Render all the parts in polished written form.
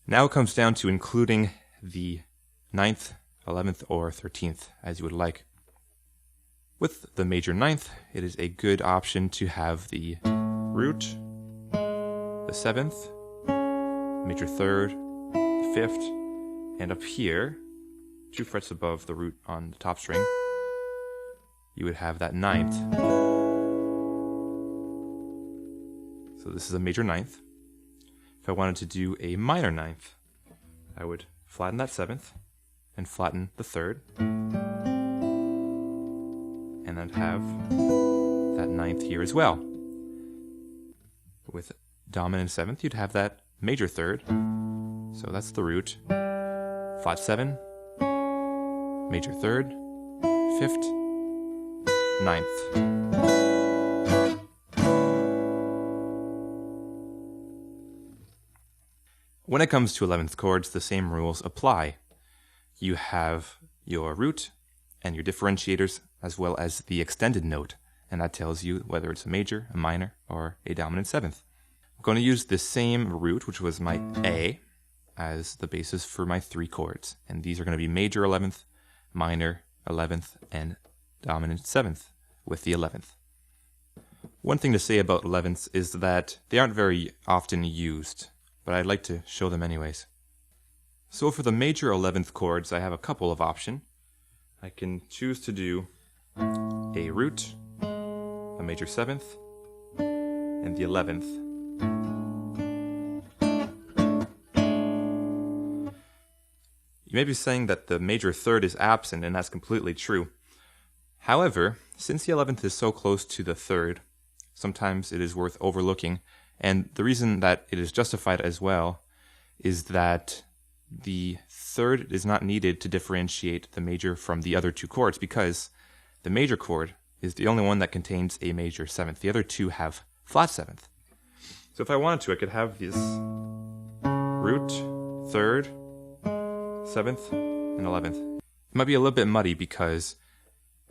Now it comes down to including the 9th, 11th, or 13th as you would like. With the major 9th, it is a good option to have the root, the 7th, major 3rd, the 5th, and up here, 2 frets above the root on the top string, you would have that 9th. So this is a major 9th. If I wanted to do a minor 9th, I would flatten that 7th and flatten the 3rd, and then have that 9th here as well. With dominant 7th, you'd have that major 3rd, so that's the root, flat 7, major 3rd, 5th, 9th. When it comes to 11th chords, the same rules apply. You have your root and your differentiators as well as the extended note, and that tells you whether it's a major, a minor, or a dominant 7th. I'm going to use the same root, which was my A, as the basis for my 3 chords, and these are going to be major 11th, minor 11th, and dominant 7th with the 11th. One thing to say about 11ths is that they aren't very often used, but I'd like to show them anyways. So for the major 11th chords, I have a couple of options. I can choose to do a root, a major 7th, and the 11th. You may be saying that the major 3rd is absent, and that's completely true. However, since the 11th is so close to the 3rd, sometimes it is worth overlooking. And the reason that it is justified as well is that the 3rd is not needed to differentiate the major from the other 2 chords, because the major chord is the only one that contains a major 7th. The other 2 have flat 7th. So if I wanted to, I could have this root, 3rd, 7th, and 11th. It might be a little bit muddy because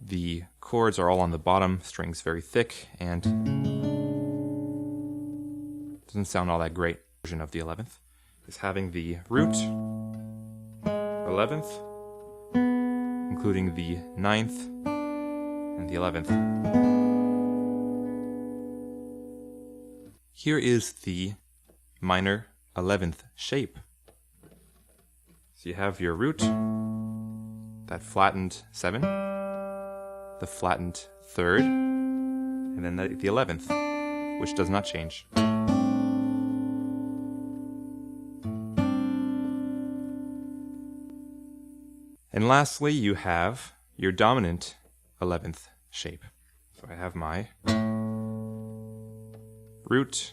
the chords are all on the bottom, strings very thick, and doesn't sound all that great. Version of the 11th is having the root, 11th, including the 9th and the 11th. Here is the minor 11th shape. So you have your root, that flattened 7, the flattened 3rd, and then the 11th, which does not change. And lastly, you have your dominant 11th shape. So I have my root,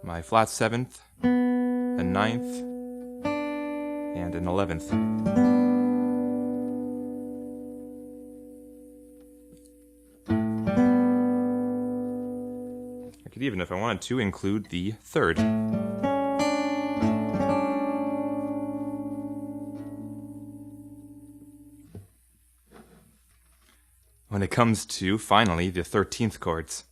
my flat 7th, a 9th, and an 11th. I could even, if I wanted to, include the 3rd. When it comes to, finally, the 13th chords,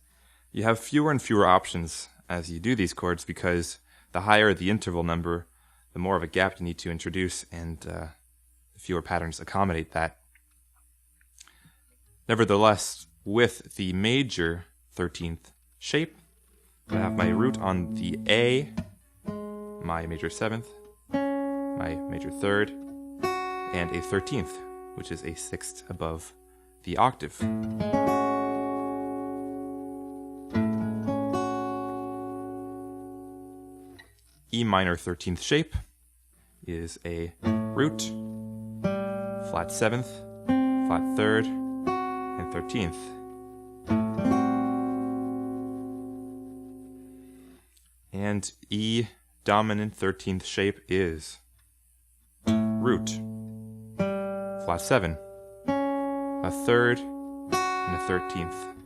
you have fewer and fewer options as you do these chords, because the higher the interval number, the more of a gap you need to introduce, and the fewer patterns accommodate that. Nevertheless, with the major 13th shape, I have my root on the A, my major 7th, my major 3rd, and a 13th, which is a 6th above the octave. E minor 13th shape is a root, flat 7th, flat 3rd, and 13th. And E dominant 13th shape is root, flat 7, a 3rd, and a 13th.